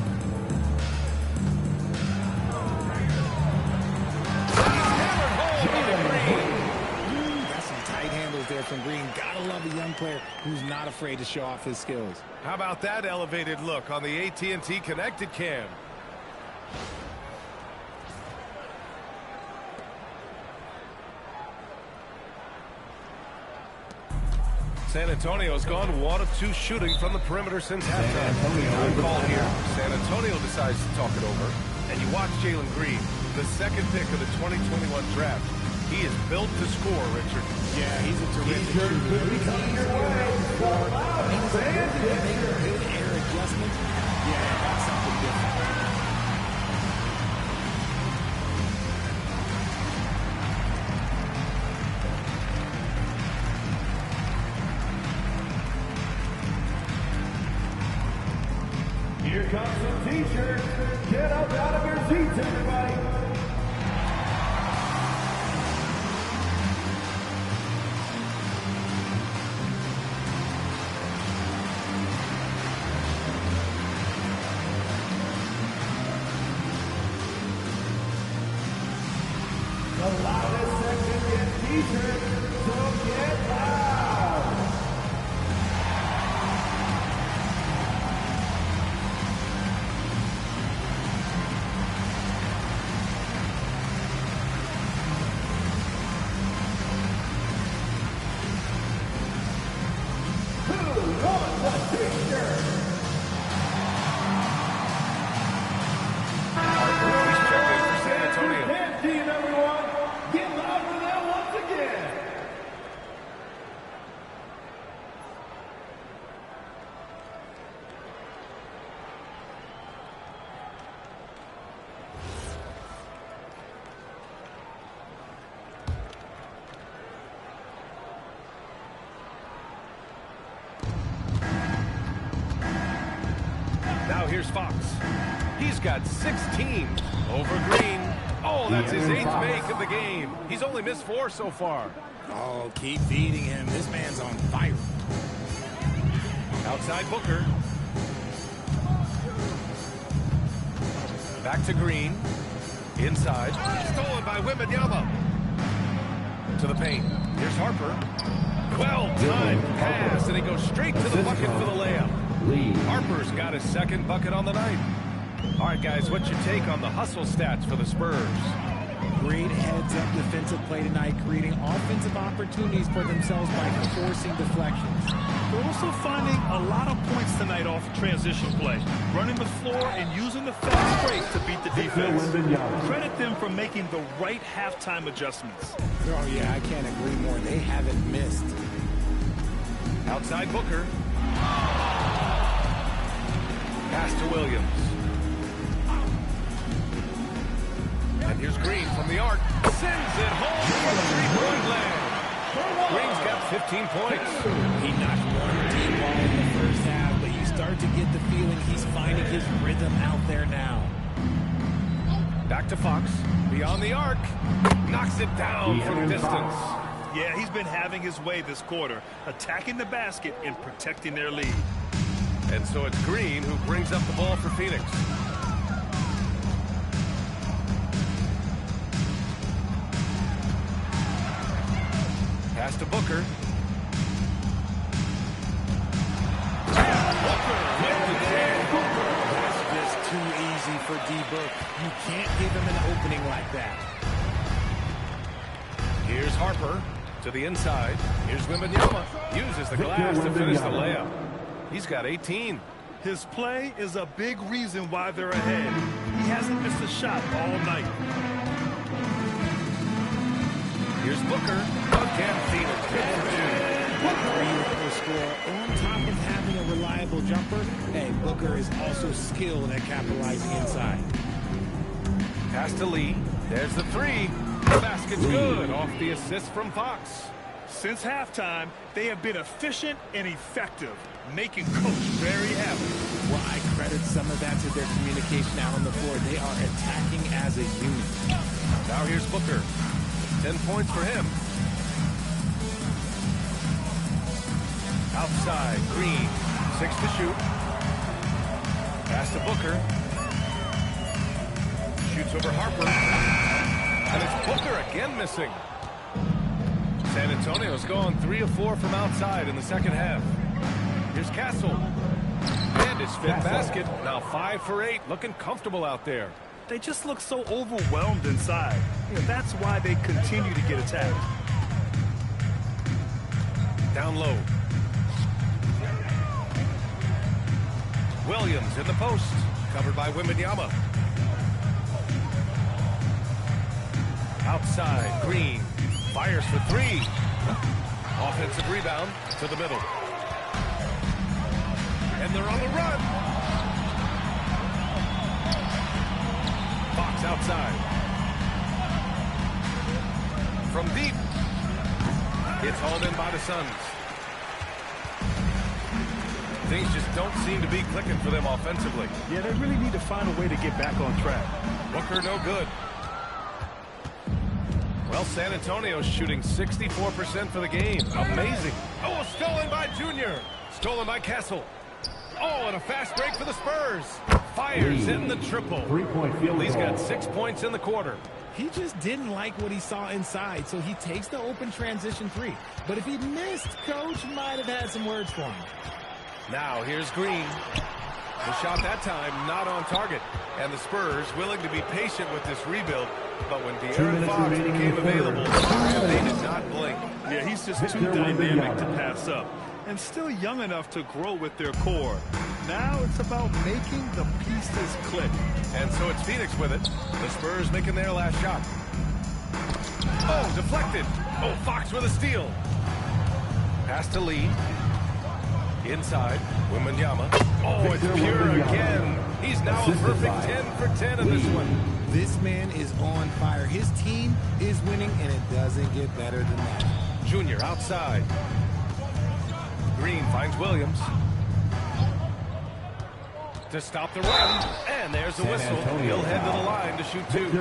There from Green. Gotta love a young player who's not afraid to show off his skills. How about that elevated look on the AT&T Connected Cam? San Antonio's gone 1 of 2 shooting from the perimeter since halftime. Time call here. San Antonio decides to talk it over. And you watch Jalen Green, the second pick of the 2021 draft. He is built to score, Richard. Yeah, he's a terrific shooter. Every time he's forward, he's a good air adjustment. Yeah, that's something different. Here comes some t-shirts. Get up out of your seats, everybody. The loudest section gets t-shirts, so get loud. Who wants a t-shirt? He's checked in for San Antonio. Dance team, everyone. Get loud for them once again. Now here's Fox. He's got 16 over Green. Oh, that's his 8th make of the game. He's only missed 4 so far. Oh, keep feeding him. This man's on fire. Outside Booker. Back to Green. Inside. Stolen by Wembanyama. To the paint. Here's Harper. Well-timed pass, and he goes straight to the bucket for the layup. Harper's got his second bucket on the night. All right, guys, what's your take on the hustle stats for the Spurs? Great heads-up defensive play tonight, creating offensive opportunities for themselves by forcing deflections. They're also finding a lot of points tonight off transition play, running the floor and using the fast break to beat the defense. Credit them for making the right halftime adjustments. Oh, yeah, I can't agree more. They haven't missed. Outside Booker. Pass to Williams. And here's Green from the arc. Sends it home for three-point land. Green's got 15 points. He knocked one deep ball in the first half, but you start to get the feeling he's finding his rhythm out there now. Back to Fox. Beyond the arc. Knocks it down from distance. Yeah, he's been having his way this quarter, attacking the basket and protecting their lead. And so it's Green who brings up the ball for Phoenix. Pass to Booker. Booker with the jam. That's just too easy for D-Book. You can't give him an opening like that. Here's Harper to the inside. Here's Wembanyama. Uses the glass to finish the layup. He's got 18. His play is a big reason why they're ahead. He hasn't missed a shot all night. Here's Booker. Again, Phoenix. Reliable score on top of having a reliable jumper. Hey, Booker is also skilled at capitalizing inside. Pass to Lee. There's the three. The basket's good off the assist from Fox. Since halftime, they have been efficient and effective, making Coach very happy. Well, I credit some of that to their communication out on the floor. They are attacking as a unit. Now here's Booker. 10 points for him. Outside, Green. 6 to shoot. Pass to Booker. Shoots over Harper. And it's Booker again missing. San Antonio's gone 3 of 4 from outside in the second half. Here's Castle. And his fifth basket. Now 5 for 8. Looking comfortable out there. They just look so overwhelmed inside. You know, that's why they continue to get attacked. Down low. Williams in the post. Covered by Wembanyama. Outside, Green. Fires for 3. Offensive rebound to the middle. And they're on the run. Fox outside. From deep. It's hauled in by the Suns. Things just don't seem to be clicking for them offensively. Yeah, they really need to find a way to get back on track. Booker no good. Well, San Antonio's shooting 64% for the game. Amazing. Oh, stolen by Junior. Stolen by Castle. Oh, and a fast break for the Spurs. Fires in the triple. 3-point field goal. Lee's got 6 points in the quarter. He just didn't like what he saw inside, so he takes the open transition 3. But if he missed, Coach might have had some words for him. Now, here's Green. The shot that time not on target. And the Spurs willing to be patient with this rebuild. But when De'Aaron Fox became available, they did not blink. Yeah, he's just too dynamic to pass up. And still young enough to grow with their core. Now it's about making the pieces click. And so it's Phoenix with it. The Spurs making their last shot. Oh, deflected. Oh, Fox with a steal. Pass to Lee. Inside, Wembanyama. Oh, it's pure again. He's now a perfect 10 for 10 in this one. This man is on fire. His team is winning, and it doesn't get better than that. Junior outside. Green finds Williams. To stop the run. And there's a whistle. He'll head to the line to shoot 2.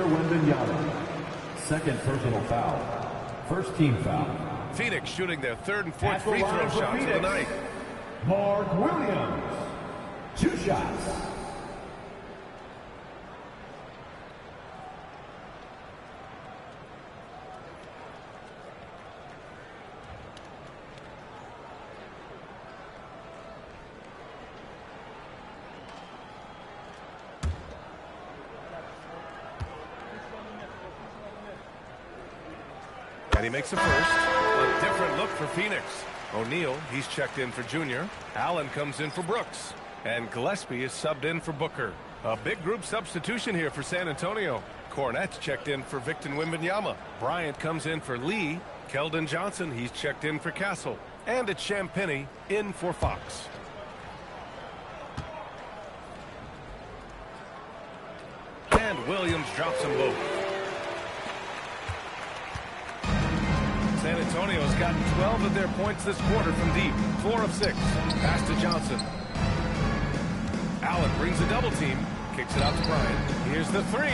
Second personal foul. First team foul. Phoenix shooting their 3rd and 4th free throw shots of the night. Mark Williams. 2 shots. he makes a first. A different look for Phoenix. O'Neal, he's checked in for Junior. Allen comes in for Brooks. And Gillespie is subbed in for Booker. A big group substitution here for San Antonio. Cornette's checked in for Victor Wembanyama. Bryant comes in for Lee. Keldon Johnson, he's checked in for Castle. And it's Champagnie in for Fox. And Williams drops them both. San Antonio's gotten 12 of their points this quarter from deep. 4 of 6. Pass to Johnson. Allen brings a double team. Kicks it out to Bryant. Here's the 3.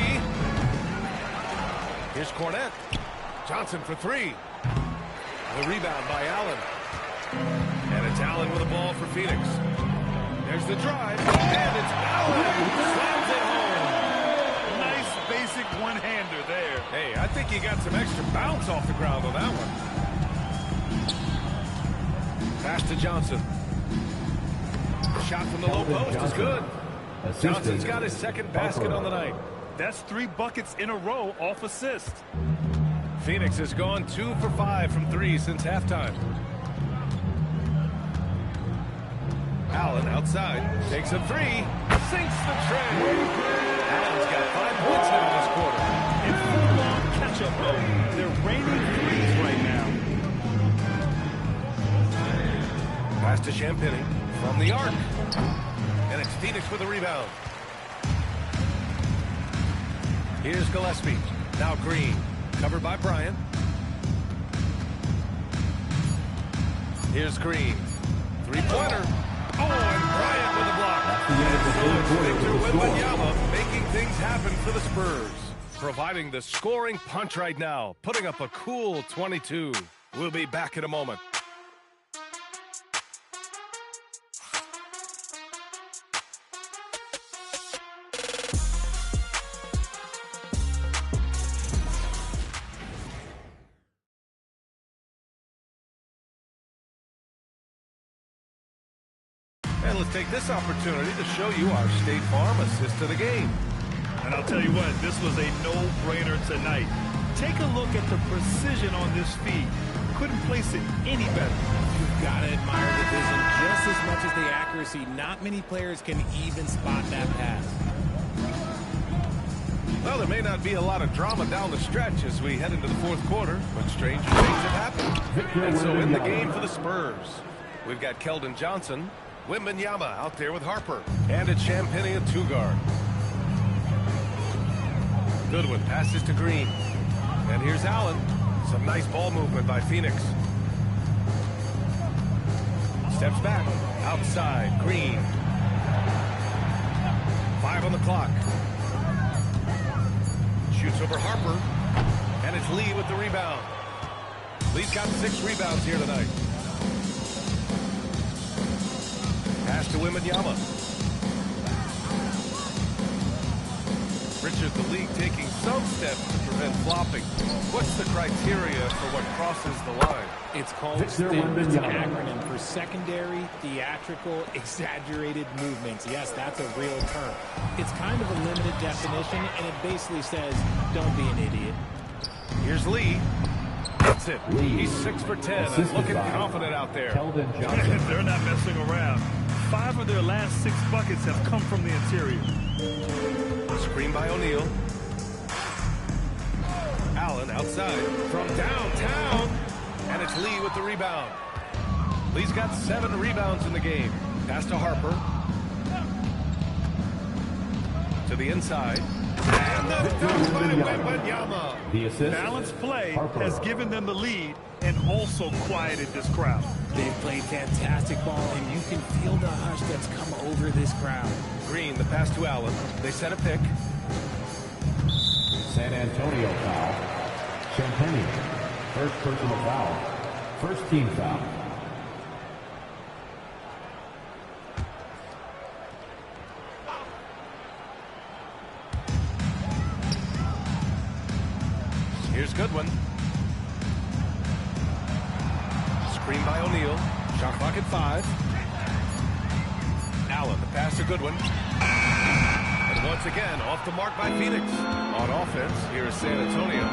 Here's Cornette. Johnson for 3. The rebound by Allen. And it's Allen with the ball for Phoenix. There's the drive. And it's Allen. Slams it home. Nice basic one-hander there. Hey, I think he got some extra bounce off the ground on that one. Pass to Johnson. Shot from the low post is good. Johnson's got his second basket on the night. That's 3 buckets in a row off assist. Phoenix has gone 2 for 5 from 3 since halftime. Allen outside. Takes a 3. Sinks the tray. Allen's got 5 points now this quarter. In full-on catch-up mode. They're raining threes right now. Pass to Champagnie from the arc. And it's Phoenix with a rebound. Here's Gillespie. Now Green. Covered by Bryant. Here's Green. 3-pointer. Oh, and Bryant with a block. Victor Wembanyama making things happen for the Spurs. Providing the scoring punch right now. Putting up a cool 22. We'll be back in a moment. And let's take this opportunity to show you our State Farm assist to the game. And I'll tell you what, this was a no-brainer tonight. Take a look at the precision on this feed. Couldn't place it any better. You've got to admire the vision just as much as the accuracy. Not many players can even spot that pass. Well, there may not be a lot of drama down the stretch as we head into the fourth quarter, but stranger things have happened. And so in the game for the Spurs, we've got Keldon Johnson, Wembanyama out there with Harper, and it's Champagnie at 2-guard. Goodwin passes to Green. And here's Allen. Some nice ball movement by Phoenix. Steps back. Outside. Green. 5 on the clock. Shoots over Harper. And it's Lee with the rebound. Lee's got 6 rebounds here tonight. Pass to Wembanyama. Richard, the league taking some steps to prevent flopping. What's the criteria for what crosses the line? It's called STIM. It's an acronym for secondary, theatrical, exaggerated movements. Yes, that's a real term. It's kind of a limited definition, and it basically says, don't be an idiot. Here's Lee. That's it. He's 6 for 10 and looking confident out there. They're not messing around. 5 of their last 6 buckets have come from the interior. Screen by O'Neal. Allen outside from downtown. And it's Lee with the rebound. Lee's got 7 rebounds in the game. Pass to Harper. To the inside. And the dunk by Wembanyama. The assist. Balanced play has given them the lead and also quieted this crowd. They've played fantastic ball, and you can feel the hush that's come over this crowd. Green, the pass to Allen. They set a pick. San Antonio foul. Champagnie. First personal foul. First team foul. Here's Goodwin. Screen by O'Neal. Shot clock at 5. Allen, the pass to Goodwin. And once again, off the mark by Phoenix. On offense, here is San Antonio.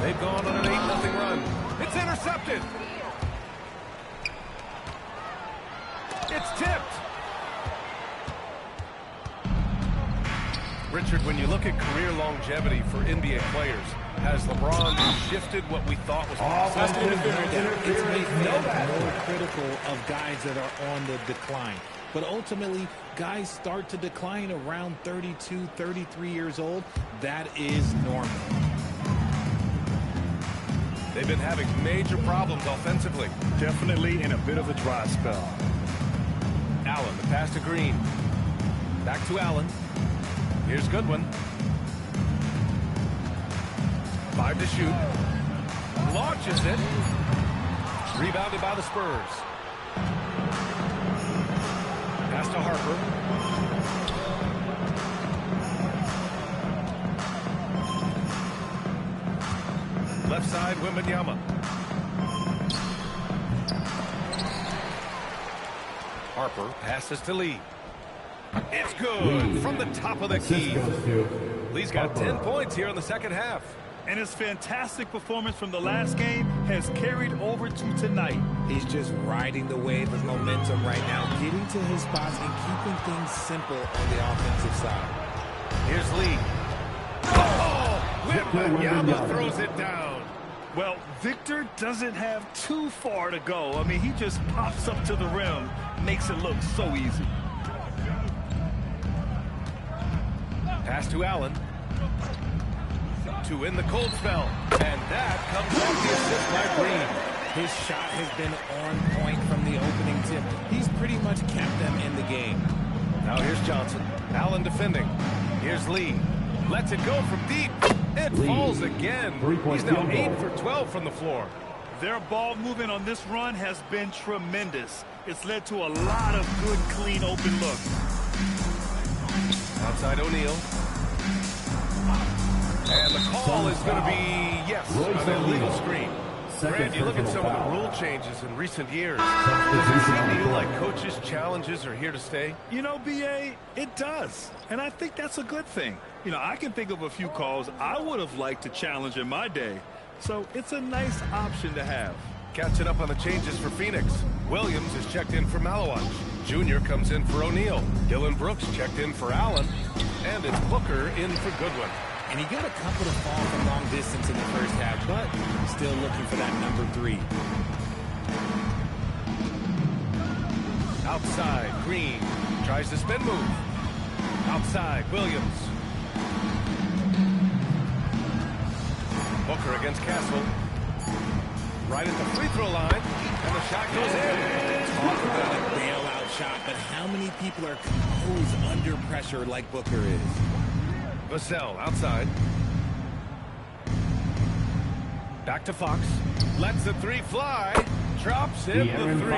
They've gone on an 8-0 run. It's intercepted. It's tipped. Richard, when you look at career longevity for NBA players, has LeBron shifted what we thought was possible? It's made fans more critical of guys that are on the decline. But ultimately, guys start to decline around 32, 33 years old. That is normal. They've been having major problems offensively. Definitely in a bit of a dry spell. Allen, the pass to Green. Back to Allen. Here's Goodwin. 5 to shoot. Launches it. Rebounded by the Spurs. Pass to Harper. Left side, Wembanyama. Harper passes to Lee. It's good from the top of the key. Lee's got 10 points here in the second half. And his fantastic performance from the last game has carried over to tonight. He's just riding the wave of momentum right now, getting to his spots and keeping things simple on the offensive side. Here's Lee. Oh, Wembanyama throws it down. Well, Victor doesn't have too far to go. I mean, he just pops up to the rim, makes it look so easy. Pass to Allen. To in the cold spell. And that comes off the assist by Green. His shot has been on point from the opening tip. He's pretty much kept them in the game. Now here's Johnson. Allen defending. Here's Lee. Lets it go from deep. It falls again. He's now 8 for 12 from the floor. Their ball movement on this run has been tremendous. It's led to a lot of good, clean, open looks. Outside O'Neal. And the call is going to be, yes, an illegal screen. Grant, you look at some of the rule changes in recent years. Does it seem to you like coaches' challenges are here to stay? You know, B.A., it does. And I think that's a good thing. You know, I can think of a few calls I would have liked to challenge in my day. So it's a nice option to have. Catching up on the changes for Phoenix. Williams is checked in for Malawach. Junior comes in for O'Neal. Dylan Brooks checked in for Allen. And it's Booker in for Goodwin. And he got a couple to fall from long distance in the first half, but still looking for that number 3. Outside, Green tries to spin move. Outside, Williams. Booker against Castle. Right at the free throw line, and the shot goes in. Talk about a bailout shot, but how many people are composed under pressure like Booker is? Vassell outside. Back to Fox. Lets the 3 fly. Drops in the 3.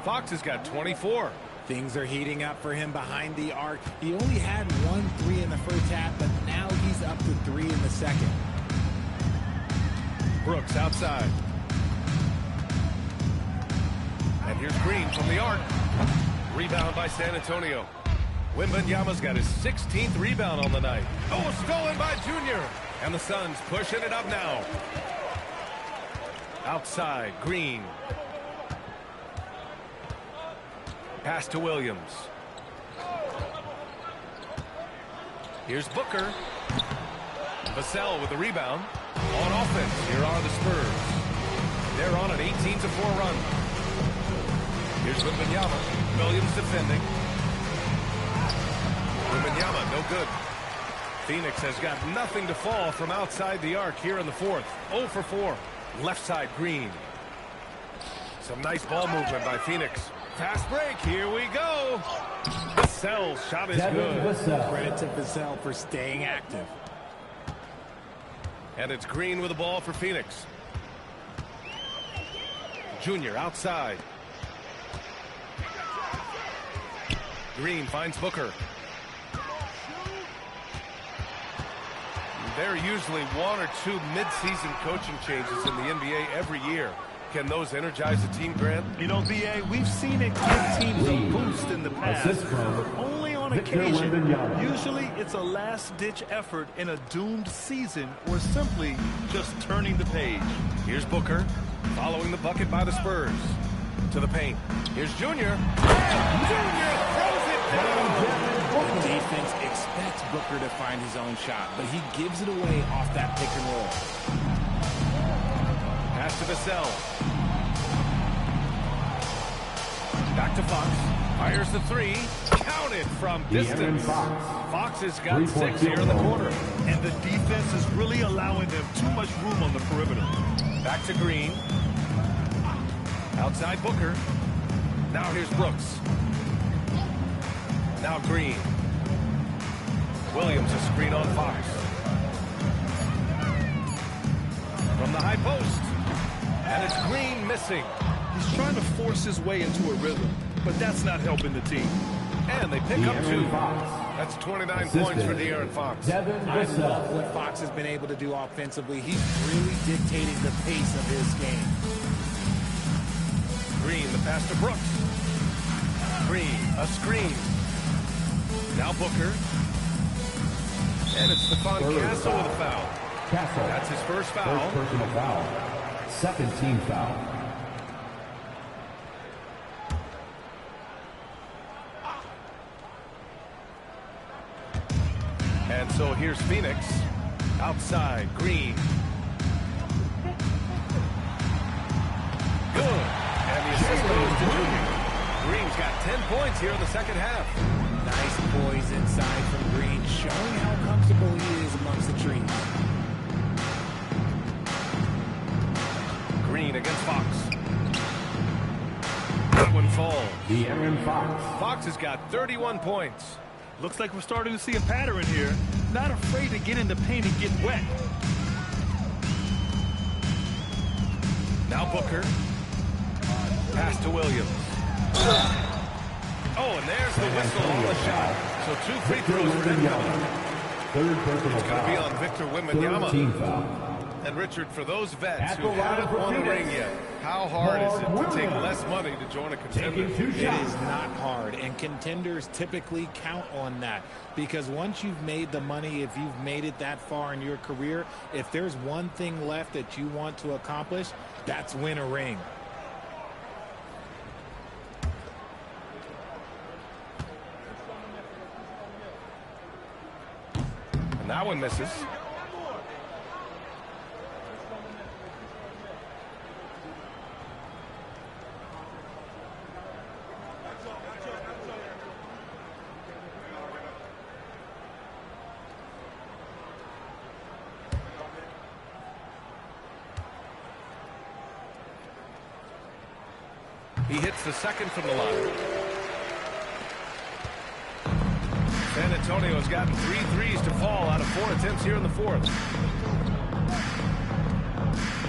Fox has got 24. Things are heating up for him behind the arc. He only had 1 3 in the first half, but now he's up to 3 in the second. Brooks outside. And here's Green from the arc. Rebound by San Antonio. Wembanyama's got his 16th rebound on the night. Oh, stolen by Junior. And the Suns pushing it up now. Outside, Green. Pass to Williams. Here's Booker. Vassell with the rebound. On offense, here are the Spurs. They're on an 18-4 run. Here's Wembanyama. Williams defending. Wembanyama, no good. Phoenix has got nothing to fall from outside the arc here in the fourth. 0 for 4. Left side, Green. Some nice ball movement by Phoenix. Fast break, here we go. Vassell's shot is good. Credit to Vassell for staying active. And it's Green with the ball for Phoenix. Junior outside. Green finds Booker. There are usually 1 or 2 mid-season coaching changes in the NBA every year. Can those energize the team, Grant? You know, B.A., we've seen it give teams a boost in the past, but only on occasion. Usually it's a last-ditch effort in a doomed season or simply just turning the page. Here's Booker following the bucket by the Spurs. To the paint. Here's Junior. And Junior throws it down. The defense expects Booker to find his own shot, but he gives it away off that pick and roll. Pass to Vassell. Back to Fox. Fires the three. Counted from distance. Fox has got 6 here in the quarter. And the defense is really allowing them too much room on the perimeter. Back to Green. Outside Booker. Now here's Brooks. Now Green. Williams a screen on Fox. From the high post. And it's Green missing. He's trying to force his way into a rhythm, but that's not helping the team. And they pick up 2. That's 29 points for De'Aaron Fox. I love what Fox has been able to do offensively. He's really dictating the pace of his game. Green, the pass to Brooks. Green, a screen. Now Booker. And it's Stephon Castle with a foul. That's his first foul. First personal foul. Second team foul. And so here's Phoenix. Outside, Green. Good. And the assist goes to Junior. Green's got 10 points here in the second half. Nice poise inside from Green, showing how comfortable he is amongst the trees. Green against Fox. That one falls. De'Aaron Fox. Fox has got 31 points. Looks like we're starting to see a pattern here. Not afraid to get in the paint and get wet. Now Booker. Pass to Williams. Oh, and there's the whistle on the shot. So 2 free throws for him. Third personal It's going to be on Victor Wembanyama. Team foul. And Richard, for those vets who haven't won a ring yet, how hard is it to take less money to join a contender? It is not hard, and contenders typically count on that, because once you've made the money, if you've made it that far in your career, if there's one thing left that you want to accomplish, that's win a ring. And that one misses. He hits the second from the line. San Antonio's gotten 3 threes to fall out of 4 attempts here in the fourth.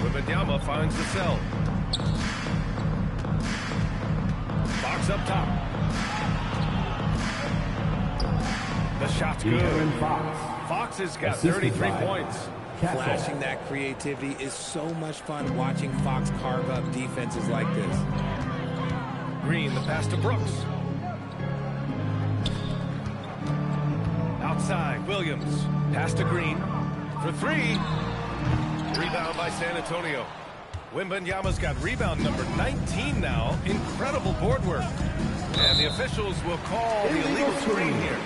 Wembanyama finds the cell. Fox up top. The shot's good. Fox has got 33 points. Flashing that creativity is so much fun watching Fox carve up defenses like this. Green, the pass to Brooks. Outside, Williams. Pass to Green. For 3. Rebound by San Antonio. Wembanyama's got rebound number 19 now. Incredible board work. And the officials will call the illegal screen here.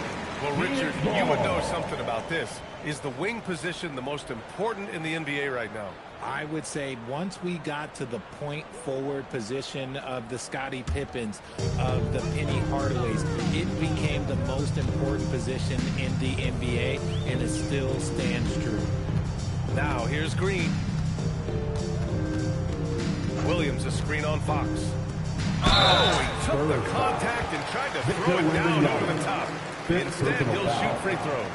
Well, Richard, you would know something about this. Is the wing position the most important in the NBA right now? I would say once we got to the point forward position of the Scottie Pippens, of the Penny Hardaways, it became the most important position in the NBA, and it still stands true. Now here's Green. Williams a screen on Fox. Oh, he took the contact and tried to throw it down over the top. Instead, he'll shoot free throws.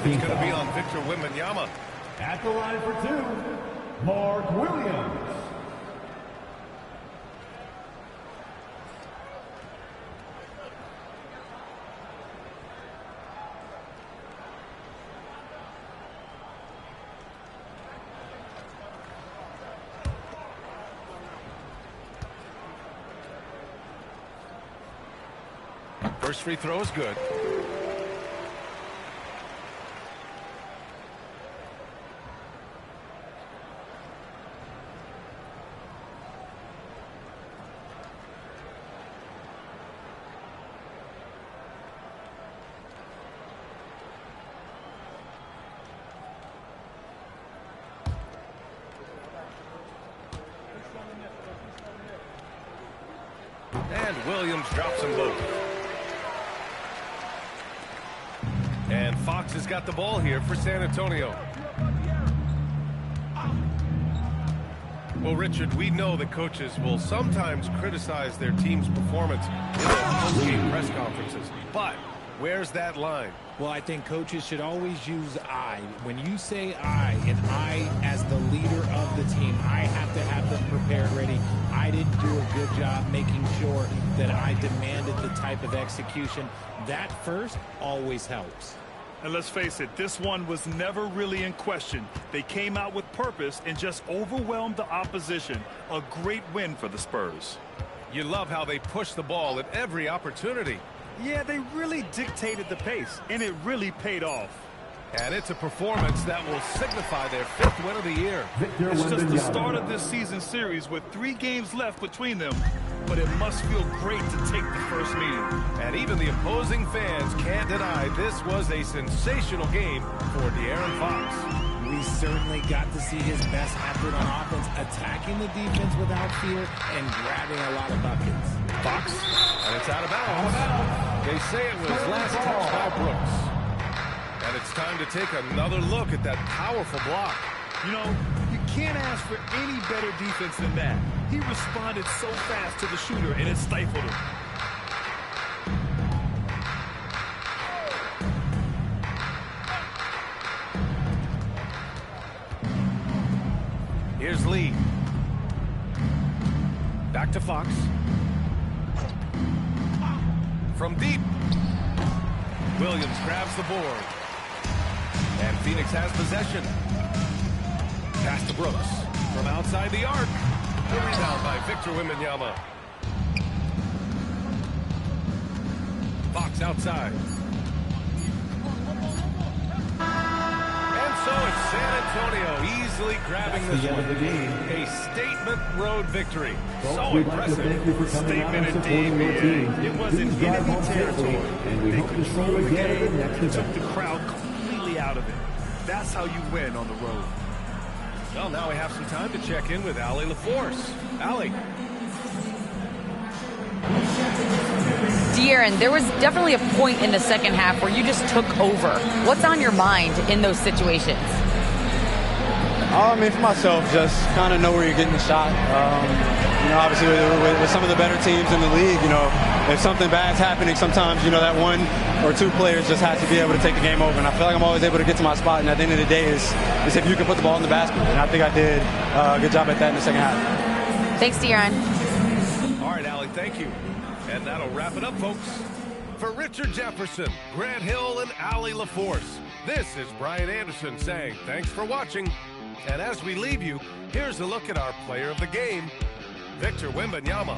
It's going to be on Victor Wembanyama. At the line for 2, Mark Williams. First free throw is good. And Williams drops them both. And Fox has got the ball here for San Antonio. Well, Richard, we know that coaches will sometimes criticize their team's performance in their post-game press conferences. But where's that line? Well, I think coaches should always use I. When you say I, and I as the leader of the team, I have to have them prepared ready. I didn't do a good job making sure that I demanded the type of execution. That first always helps. And let's face it, this one was never really in question. They came out with purpose and just overwhelmed the opposition. A great win for the Spurs. You love how they push the ball at every opportunity. Yeah, they really dictated the pace, and it really paid off. And it's a performance that will signify their 5th win of the year. It's just the start of this season series with 3 games left between them, but it must feel great to take the first meeting. And even the opposing fans can't deny this was a sensational game for De'Aaron Fox. We certainly got to see his best effort on offense, attacking the defense without fear and grabbing a lot of buckets. Fox, and it's out of bounds. They say it was last touched by Brooks. And it's time to take another look at that powerful block. You know, you can't ask for any better defense than that. He responded so fast to the shooter, and it stifled him. Here's Lee. Back to Fox. From deep. Williams grabs the board. And Phoenix has possession. Pass to Brooks. From outside the arc. The rebound by Victor Wembanyama. Fox outside. And so it's San Antonio easily grabbing this one. A statement road victory. So impressive. Statement indeed, man. It was in enemy territory. They controlled the game and took the crowd completely out of it. That's how you win on the road. Well, now we have some time to check in with Allie LaForce. Allie. De'Aaron, there was definitely a point in the second half where you just took over. What's on your mind in those situations? I mean, for myself, just kind of know where you're getting the shot. You know, obviously with some of the better teams in the league, you know, if something bad's happening, sometimes, you know, that 1 or 2 players just have to be able to take the game over. And I feel like I'm always able to get to my spot. And at the end of the day is if you can put the ball in the basket. And I think I did a good job at that in the second half. Thanks, De'Aaron. All right, Allie, thank you. And that'll wrap it up, folks. For Richard Jefferson, Grant Hill, and Allie LaForce, this is Brian Anderson saying thanks for watching. And as we leave you, here's a look at our player of the game, Victor Wembanyama.